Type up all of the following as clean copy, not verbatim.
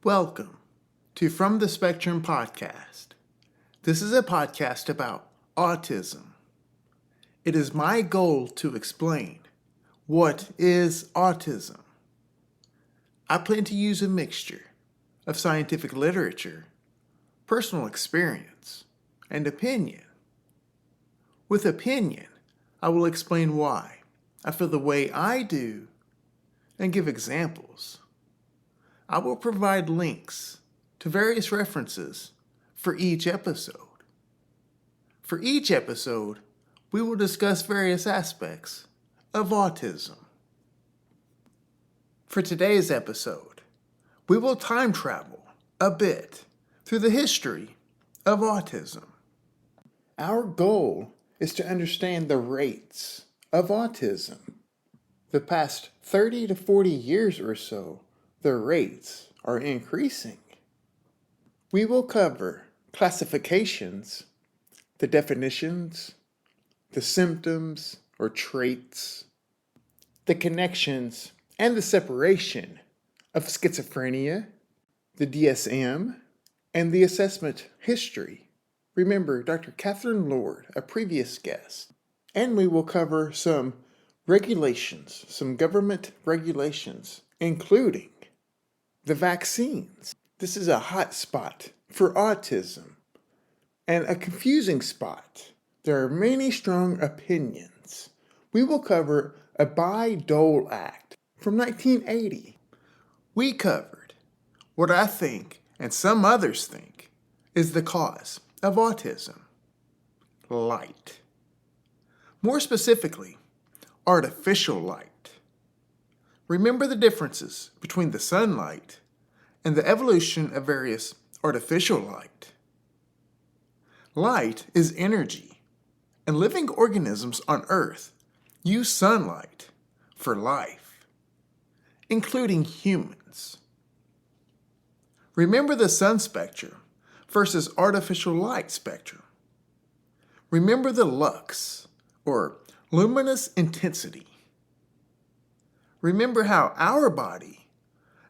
Welcome to From the Spectrum podcast. This is a podcast about autism. It is my goal to explain what is autism. I plan to use a mixture of scientific literature, personal experience, and opinion. With opinion, I will explain why I feel the way I do and give examples. I will provide links to various references for each episode. For each episode, we will discuss various aspects of autism. For today's episode, we will time travel a bit through the history of autism. Our goal is to understand the rates of autism. The past 30 to 40 years or so, the rates are increasing. We will cover classifications, the definitions, the symptoms or traits, the connections and the separation of schizophrenia, the DSM, and the assessment history. Remember Dr. Catherine Lord, a previous guest. And we will cover some regulations, some government regulations, including the vaccines. This is a hot spot for autism and a confusing spot. There are many strong opinions. We will cover a Bayh-Dole Act from 1980. We covered what I think and some others think is the cause of autism: light. More specifically, artificial light. Remember the differences between the sunlight and the evolution of various artificial light. Light is energy, and living organisms on Earth use sunlight for life, including humans. Remember the sun spectrum versus artificial light spectrum. Remember the lux, or luminous intensity. Remember how our body,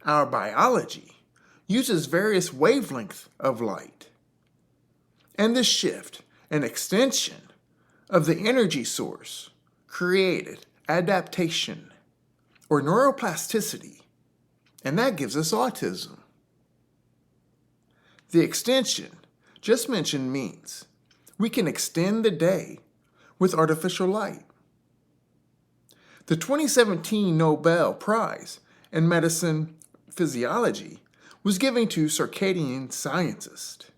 our biology, uses various wavelengths of light, and the shift and extension of the energy source created adaptation or neuroplasticity, and that gives us autism. The extension just mentioned means we can extend the day with artificial light. The 2017 Nobel Prize in Medicine Physiology was given to circadian scientists.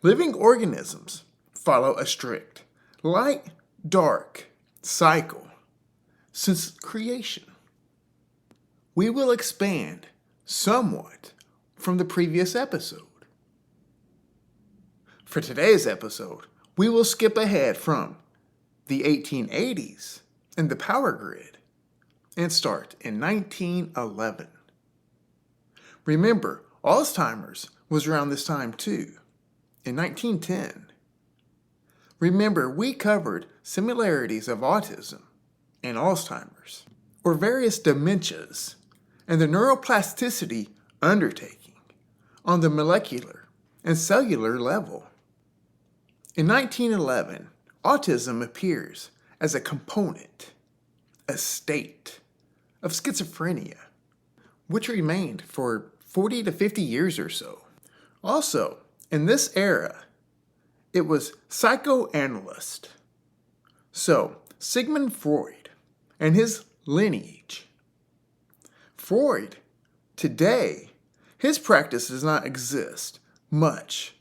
Living organisms follow a strict light-dark cycle since creation. We will expand somewhat from the previous episode. For today's episode, we will skip ahead from the 1880s and the power grid and start in 1911. Remember, Alzheimer's was around this time too, in 1910. Remember, we covered similarities of autism and Alzheimer's, or various dementias, and the neuroplasticity undertaking on the molecular and cellular level. In 1911, autism appears as a component, a state of schizophrenia, which remained for 40 to 50 years or so. Also, in this era, it was psychoanalyst. So, Sigmund Freud and his lineage. Freud, today, his practice does not exist much.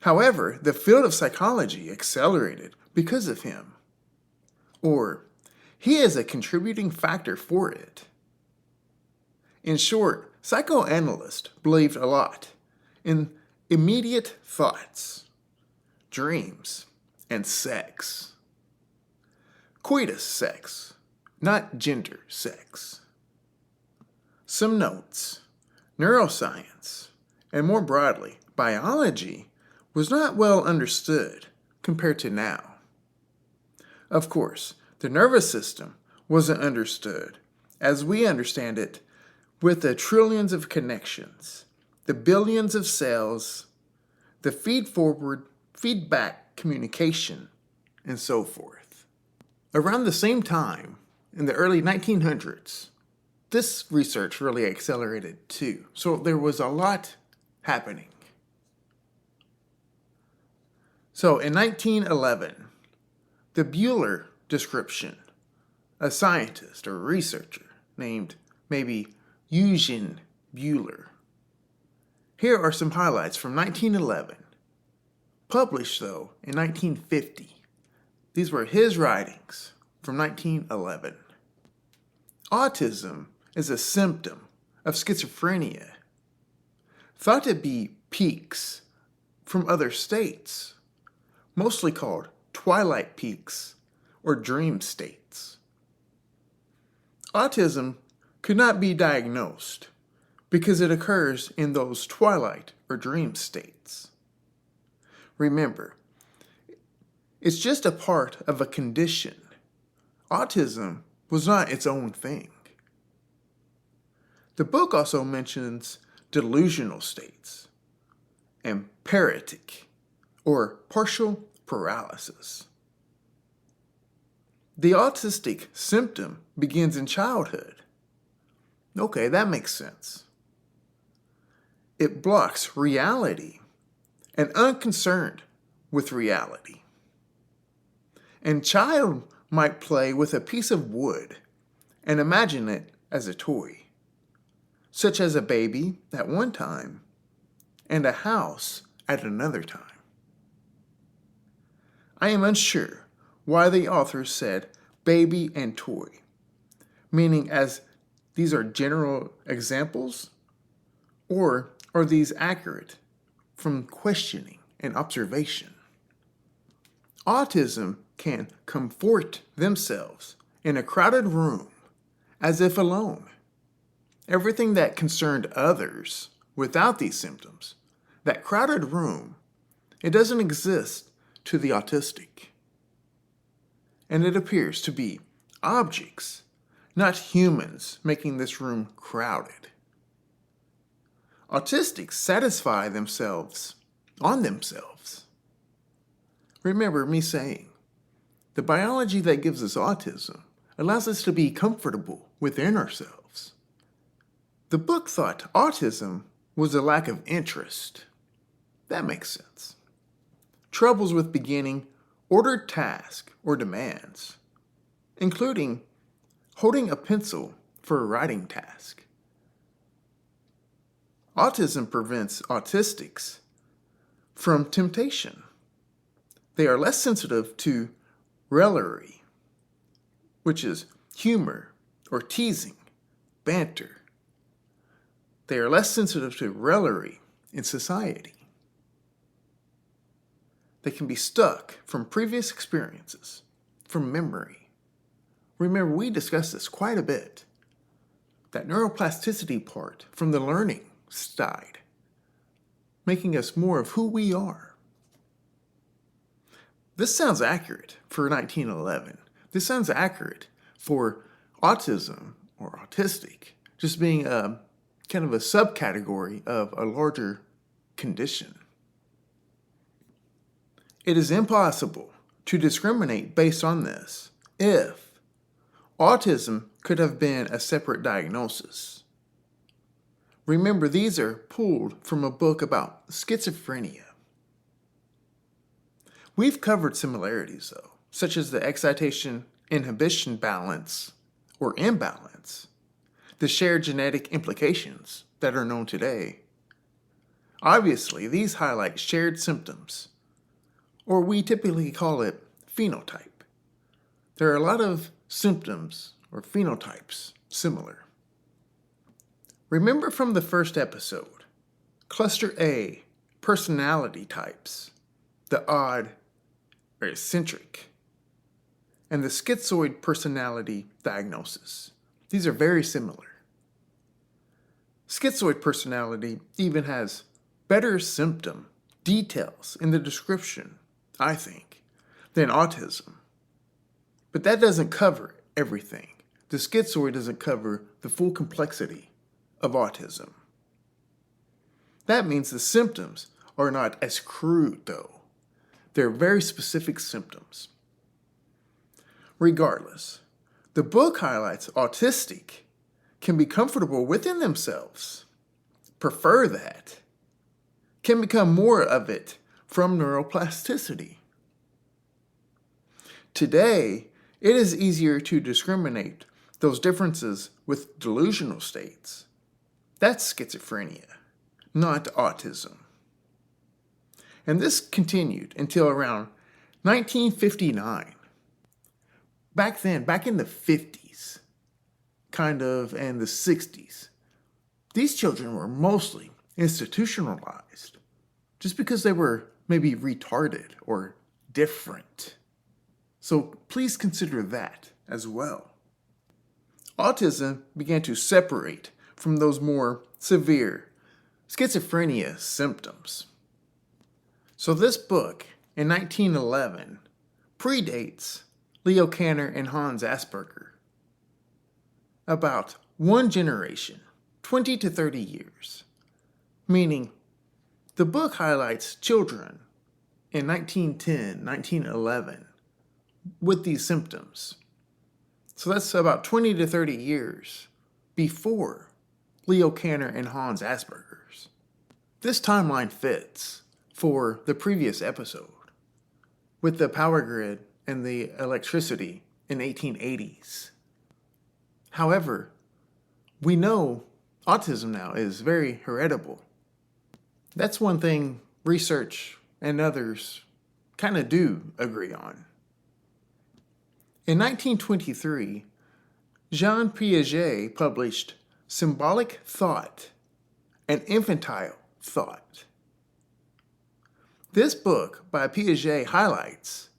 However, the field of psychology accelerated because of him. Or, he is a contributing factor for it. In short, psychoanalysts believed a lot in immediate thoughts, dreams, and sex. Coitus sex, not gender sex. Some notes. Neuroscience, and more broadly, biology, was not well understood compared to now. Of course, the nervous system wasn't understood as we understand it with the trillions of connections, the billions of cells, the feed-forward, feedback communication, and so forth. Around the same time, in the early 1900s, this research really accelerated too. So there was a lot happening. So in 1911, the Bleuler description, a scientist or researcher named maybe Eugen Bleuler. Here are some highlights from 1911, published though in 1950. These were his writings from 1911. Autism is a symptom of schizophrenia, thought to be peaks from other states, mostly called Twilight peaks or dream states. Autism could not be diagnosed because it occurs in those twilight or dream states. Remember, it's just a part of a condition. Autism was not its own thing. The book also mentions delusional states and paratic or partial paralysis. The autistic symptom begins in childhood. Okay, that makes sense. It blocks reality and unconcerned with reality. And child might play with a piece of wood and imagine it as a toy, such as a baby at one time and a house at another time. I am unsure why the authors said baby and toy, meaning as these are general examples, or are these accurate from questioning and observation? Autism can comfort themselves in a crowded room as if alone. Everything that concerned others without these symptoms, that crowded room, it doesn't exist to the autistic. And it appears to be objects, not humans, making this room crowded. Autistics satisfy themselves on themselves. Remember me saying, the biology that gives us autism allows us to be comfortable within ourselves. The book thought autism was a lack of interest. That makes sense. Troubles with beginning ordered tasks or demands, including holding a pencil for a writing task. Autism prevents autistics from temptation. They are less sensitive to raillery, which is humor or teasing, banter. They are less sensitive to raillery in society. They can be stuck from previous experiences, from memory. Remember, we discussed this quite a bit. That neuroplasticity part from the learning side, making us more of who we are. This sounds accurate for 1911. This sounds accurate for autism or autistic, just being a kind of a subcategory of a larger condition. It is impossible to discriminate based on this if autism could have been a separate diagnosis. Remember, these are pulled from a book about schizophrenia. We've covered similarities, though, such as the excitation-inhibition balance or imbalance, the shared genetic implications that are known today. Obviously, these highlight shared symptoms, or we typically call it phenotype. There are a lot of symptoms or phenotypes similar. Remember from the first episode, Cluster A, personality types, the odd or eccentric, and the schizoid personality diagnosis. These are very similar. Schizoid personality even has better symptom details in the description, I think, than autism. But that doesn't cover everything. The schizoid doesn't cover the full complexity of autism. That means the symptoms are not as crude, though. They're very specific symptoms. Regardless, the book highlights autistic can be comfortable within themselves, prefer that, can become more of it from neuroplasticity. Today, it is easier to discriminate those differences with delusional states. That's schizophrenia, not autism. And this continued until around 1959. Back then, back in the 50s, and the 60s, these children were mostly institutionalized just because they were maybe retarded or different. So please consider that as well. Autism began to separate from those more severe schizophrenia symptoms. So this book, in 1911, predates Leo Kanner and Hans Asperger about one generation, 20 to 30 years, meaning the book highlights children in 1910, 1911 with these symptoms. So that's about 20 to 30 years before Leo Kanner and Hans Asperger's. This timeline fits for the previous episode with the power grid and the electricity in 1880s. However, we know autism now is very heritable. That's one thing research and others kind of do agree on. In 1923, Jean Piaget published Symbolic Thought and Infantile Thought. This book by Piaget highlights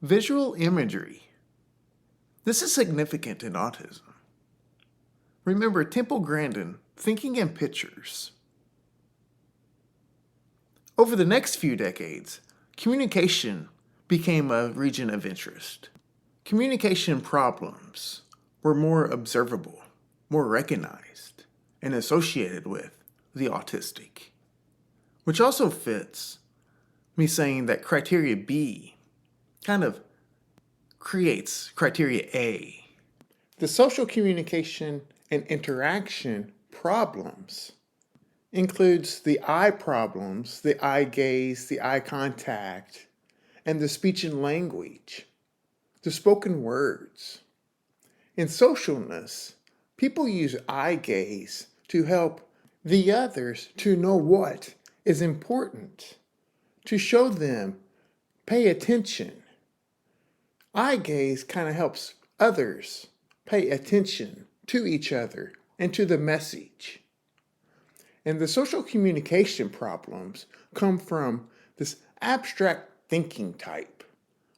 visual imagery. This is significant in autism. Remember Temple Grandin thinking in pictures. Over the next few decades, communication became a region of interest. Communication problems were more observable, more recognized, and associated with the autistic, which also fits me saying that criteria B kind of creates criteria A. The social communication and interaction problems includes the eye problems, the eye gaze, the eye contact, and the speech and language, the spoken words. In socialness, people use eye gaze to help the others to know what is important, to show them, pay attention. Eye gaze kind of helps others pay attention to each other and to the message. And the social communication problems come from this abstract thinking type,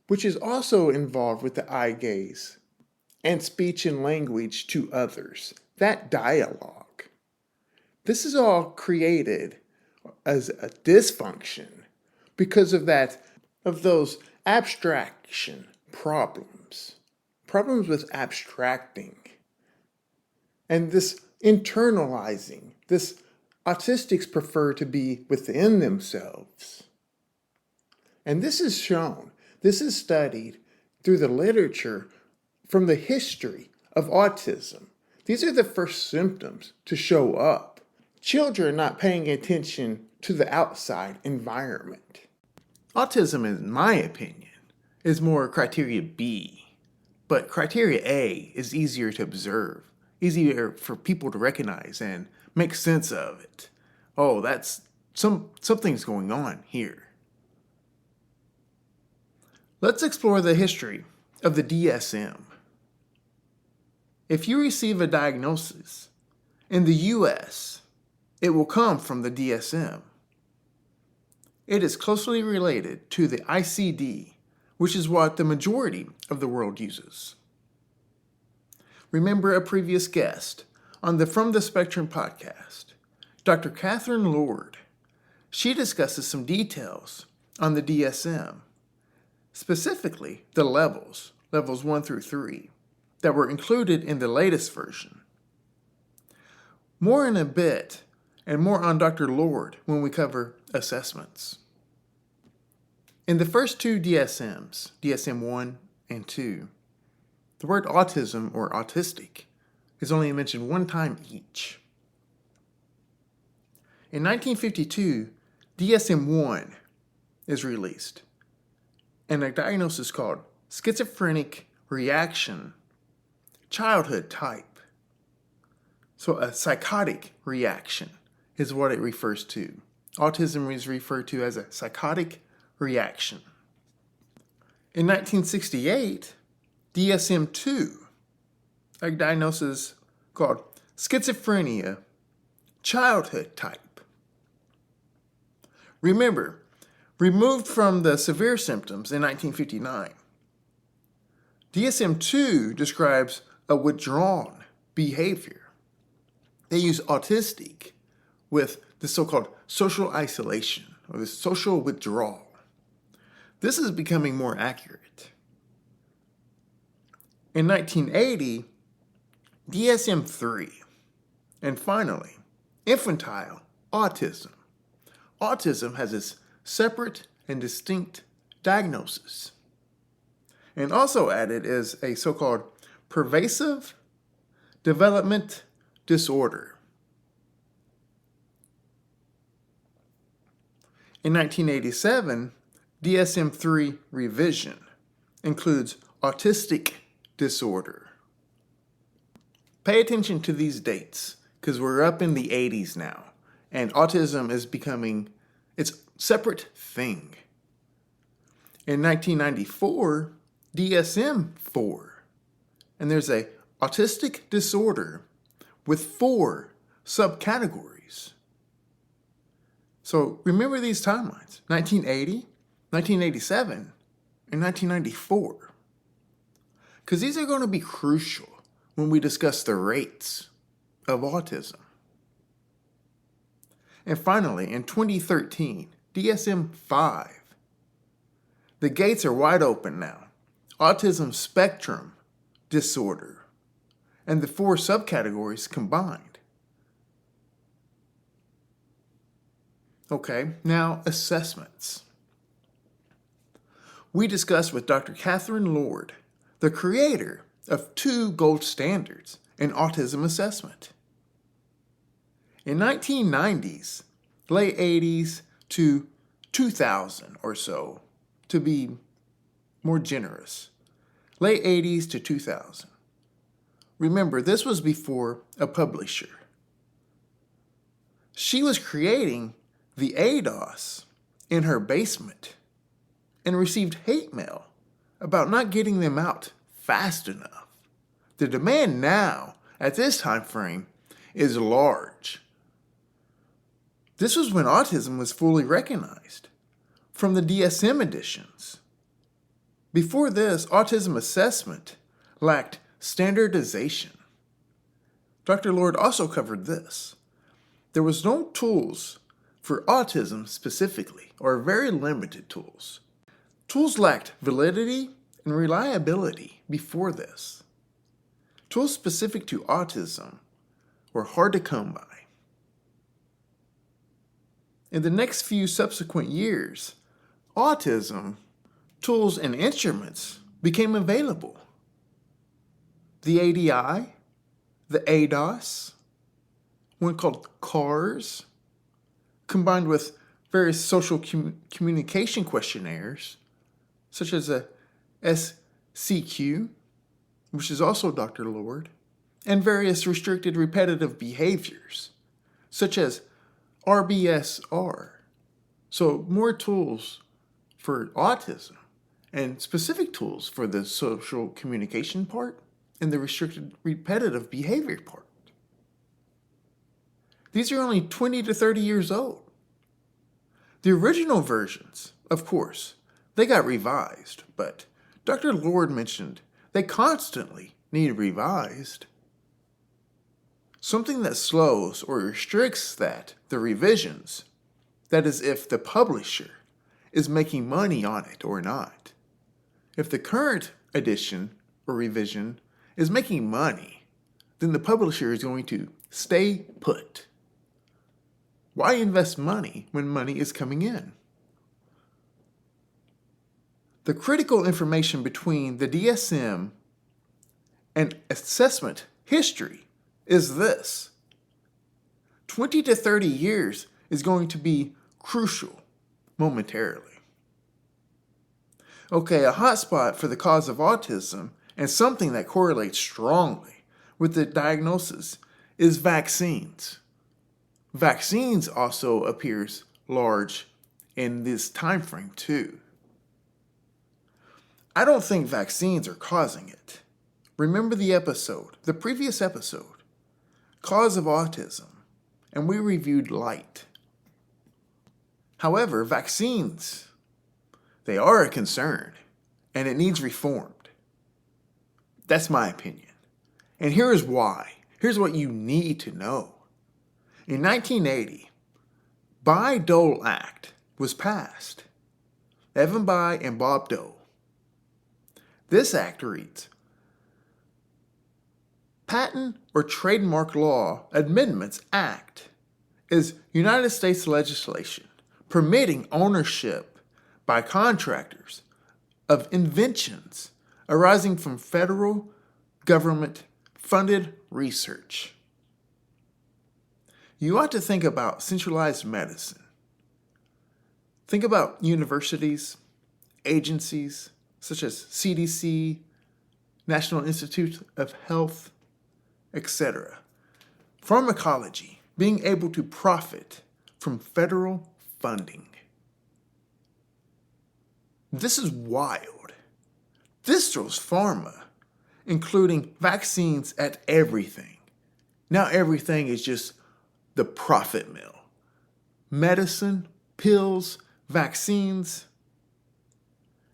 which is also involved with the eye gaze and speech and language to others, that dialogue. This is all created as a dysfunction because of those abstraction problems with abstracting, and this internalizing. This autistics prefer to be within themselves. And this is shown, this is studied through the literature from the history of autism. These are the first symptoms to show up. Children not paying attention to the outside environment. Autism, in my opinion, is more criteria B, but criteria A is easier to observe, easier for people to recognize and make sense of it. Oh, that's something's going on here. Let's explore the history of the DSM. If you receive a diagnosis in the US, it will come from the DSM. It is closely related to the ICD, which is what the majority of the world uses. Remember a previous guest on the From the Spectrum podcast, Dr. Catherine Lord. She discusses some details on the DSM, specifically the levels 1 through 3, that were included in the latest version. More in a bit, and more on Dr. Lord when we cover assessments. In the first two DSMs, DSM-1 and 2, the word autism or autistic is only mentioned one time each. In 1952, DSM-1 is released, and a diagnosis called schizophrenic reaction, childhood type. So a psychotic reaction is what it refers to. Autism is referred to as a psychotic reaction. In 1968, DSM-2, a diagnosis called schizophrenia, childhood type. Remember, removed from the severe symptoms in 1959, DSM-2 describes a withdrawn behavior. They use autistic with the so-called social isolation or the social withdrawal. This is becoming more accurate. In 1980, DSM-3, and finally, infantile autism. Autism has its separate and distinct diagnosis. And also added is a so-called pervasive development disorder. In 1987, DSM-3 revision includes autistic disorder. Pay attention to these dates because we're up in the 80s now, and autism is becoming its separate thing. In 1994, DSM-4, and there's a autistic disorder with 4 subcategories. So remember these timelines, 1980, 1987, and 1994. Because these are going to be crucial when we discuss the rates of autism. And finally, in 2013, DSM-5. The gates are wide open now. Autism spectrum disorder, and the 4 subcategories combined. Okay, now assessments. We discussed with Dr. Catherine Lord, the creator of 2 gold standards in autism assessment. In 1990s, late 80s to 2000 or so, to be more generous, late 80s to 2000. Remember, this was before a publisher. She was creating the ADOS in her basement and received hate mail about not getting them out fast enough. The demand now, at this time frame, is large. This was when autism was fully recognized from the DSM editions. Before this, autism assessment lacked standardization. Dr. Lord also covered this. There was no tools for autism specifically, or very limited tools. Tools lacked validity and reliability before this. Tools specific to autism were hard to come by. In the next few subsequent years, autism tools and instruments became available. The ADI, the ADOS, one called CARS, combined with various social communication questionnaires, such as a SCQ, which is also Dr. Lord, and various restricted repetitive behaviors, such as RBSR. So more tools for autism and specific tools for the social communication part and the restricted repetitive behavior part. These are only 20 to 30 years old. The original versions, of course, they got revised, but Dr. Lord mentioned they constantly need revised. Something that slows or restricts the revisions, that is if the publisher is making money on it or not. If the current edition or revision is making money, then the publisher is going to Stay put. Why invest money when money is coming in? The critical information between the DSM and assessment history is this. 20 to 30 years is going to be crucial momentarily. Okay, a hotspot for the cause of autism and something that correlates strongly with the diagnosis is vaccines. Vaccines also appears large in this time frame too. I don't think vaccines are causing it. Remember the previous episode, Cause of Autism, and we reviewed Light. However, vaccines, they are a concern, and it needs reformed. That's my opinion. And here is why. Here's what you need to know. In 1980, Bayh-Dole Act was passed. Evan Bayh and Bob Dole. This act reads, Patent or Trademark Law Amendments Act is United States legislation permitting ownership by contractors of inventions arising from federal government-funded research. You ought to think about centralized medicine. Think about universities, agencies such as CDC, National Institute of Health, etc. Pharmacology being able to profit from federal funding. This is wild. This throws pharma, including vaccines, at everything. Now everything is just the profit mill. Medicine, pills, vaccines.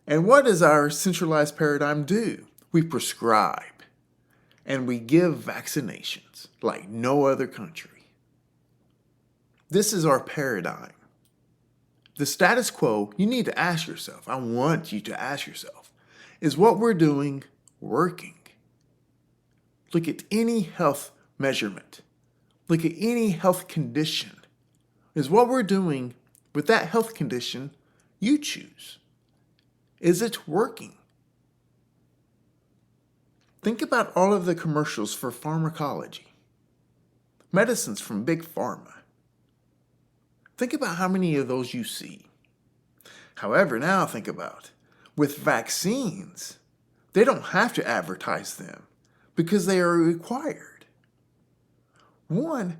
And what does our centralized paradigm do? We prescribe and we give vaccinations like no other country. This is our paradigm. The status quo, you need to ask yourself, I want you to ask yourself, is what we're doing working? Look at any health measurement. Look at any health condition. Is what we're doing with that health condition you choose? Is it working? Think about all of the commercials for pharmacology. Medicines from Big Pharma. Think about how many of those you see. However, now think about, with vaccines, they don't have to advertise them because they are required. One,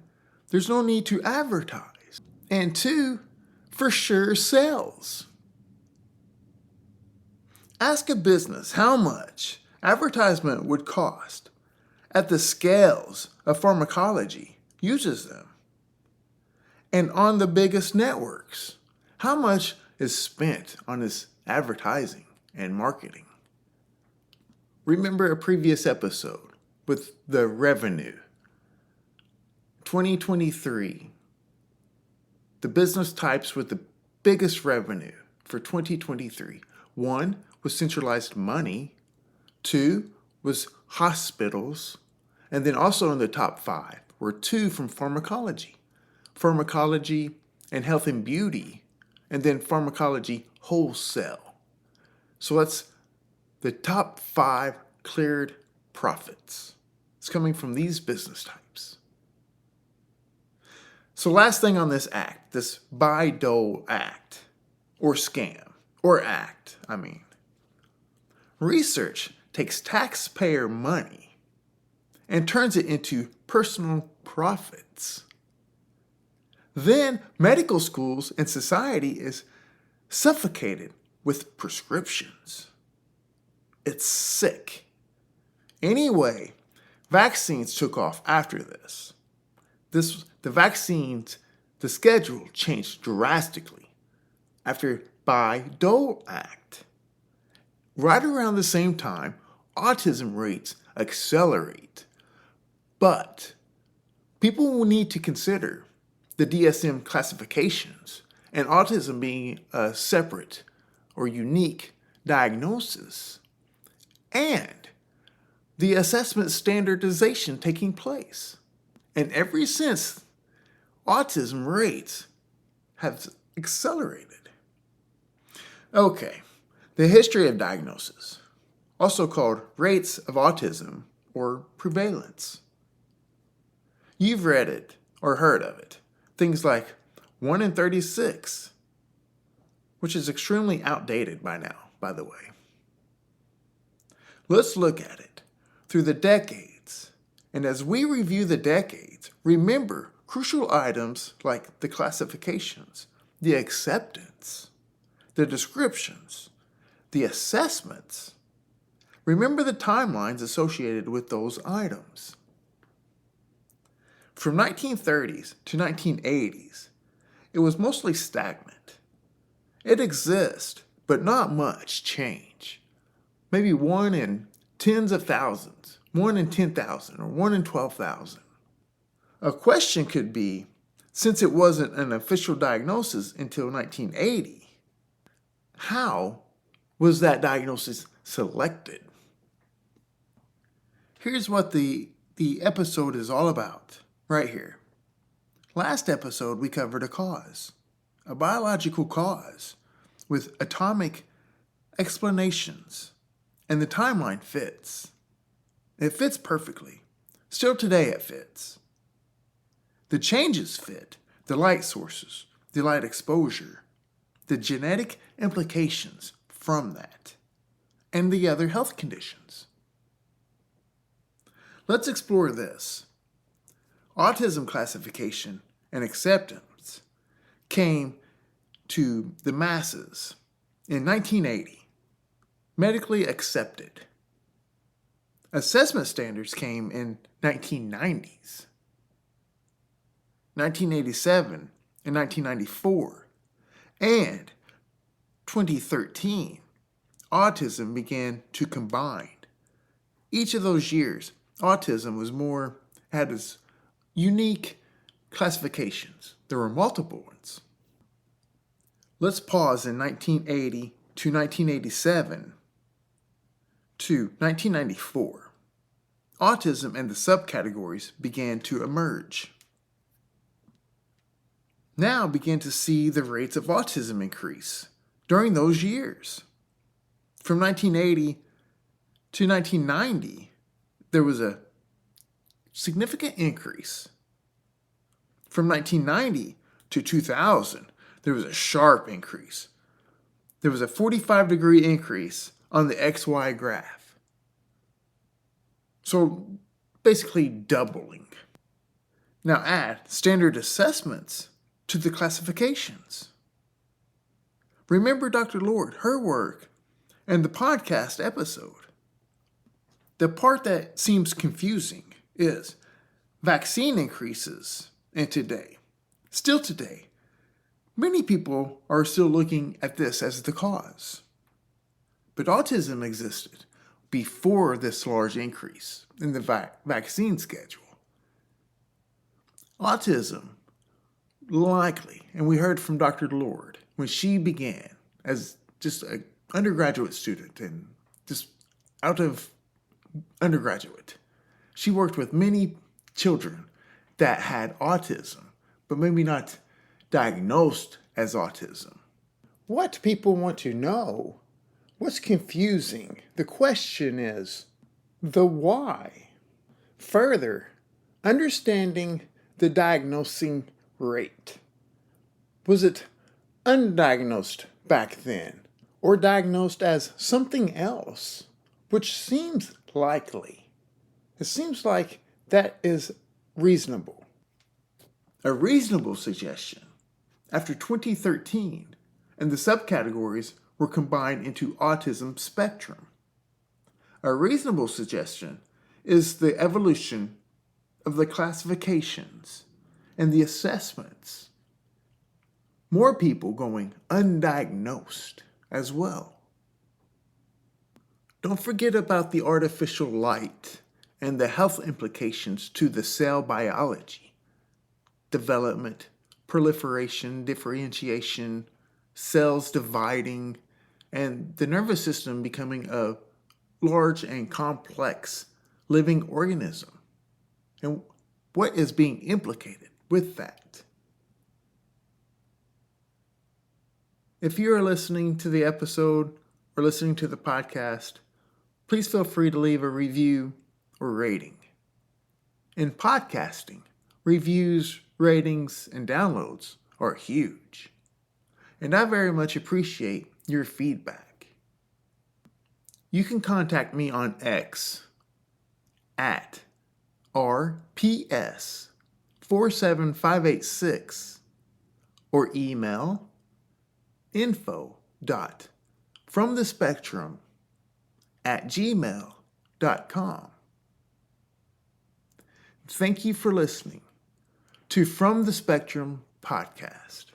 there's no need to advertise. And two, for sure sells. Ask a business how much advertisement would cost at the scales of pharmacology uses them. And on the biggest networks, how much is spent on this advertising and marketing? Remember a previous episode with the revenue. 2023, the business types with the biggest revenue for 2023. One was centralized money. Two was hospitals. And then also in the top 5 were 2 from pharmacology. Pharmacology and health and beauty, and then pharmacology wholesale. So that's the top 5 cleared profits. It's coming from these business types. So last thing on this act, this Bayh-Dole Act, or scam, or act, Research takes taxpayer money and turns it into personal profits. Then medical schools and society is suffocated with prescriptions. It's sick. Anyway, vaccines took off after this. The schedule changed drastically after Bayh-Dole Act. Right around the same time, autism rates accelerate. But people will need to consider the DSM classifications and autism being a separate or unique diagnosis, and the assessment standardization taking place. And ever since, autism rates have accelerated. Okay, the history of diagnosis, also called rates of autism or prevalence. You've read it or heard of it. Things like 1 in 36, which is extremely outdated by now, by the way. Let's look at it through the decades. And as we review the decades, remember crucial items like the classifications, the acceptance, the descriptions, the assessments. Remember the timelines associated with those items. From 1930s to 1980s, it was mostly stagnant. It exists, but not much change. Maybe 1 in tens of thousands, 1 in 10,000, or 1 in 12,000. A question could be, since it wasn't an official diagnosis until 1980, how was that diagnosis selected? Here's what the episode is all about, right here. Last episode, we covered a cause, a biological cause, with atomic explanations, and the timeline fits. It fits perfectly. Still today it fits. The changes fit, the light sources, the light exposure, the genetic implications from that, and the other health conditions. Let's explore this. Autism classification and acceptance came to the masses in 1980, medically accepted. Assessment standards came in 1990s, 1987 and 1994, and 2013, autism began to combine. Each of those years, autism had its unique classifications. There were multiple ones. Let's pause in 1980 to 1987 to 1994. Autism and the subcategories began to emerge. Now begin to see the rates of autism increase during those years. From 1980 to 1990, there was a significant increase. From 1990 to 2000, there was a sharp increase. There was a 45-degree increase on the XY graph. So basically doubling. Now add standard assessments to the classifications. Remember Dr. Lord, her work, and the podcast episode. The part that seems confusing is vaccine increases in today. Still today, many people are still looking at this as the cause. But autism existed before this large increase in the vaccine schedule. Autism, likely, and we heard from Dr. Lord, when she began as just an undergraduate student and just out of undergraduate, she worked with many children that had autism, but maybe not diagnosed as autism. What people want to know, what's confusing, the question is the why. Further, understanding the diagnosing rate. Was it undiagnosed back then or diagnosed as something else, which seems likely? It seems like that is reasonable. A reasonable suggestion, after 2013, and the subcategories were combined into autism spectrum. A reasonable suggestion is the evolution of the classifications and the assessments. More people going undiagnosed as well. Don't forget about the artificial light and the health implications to the cell biology, development, proliferation, differentiation, cells dividing, and the nervous system becoming a large and complex living organism. And what is being implicated with that. If you are listening to the episode or listening to the podcast, please feel free to leave a review or rating. In podcasting, reviews, ratings, and downloads are huge, and I very much appreciate your feedback. You can contact me on X at RPS47586 or email info.fromthespectrum@gmail.com. Thank you for listening to From the Spectrum podcast.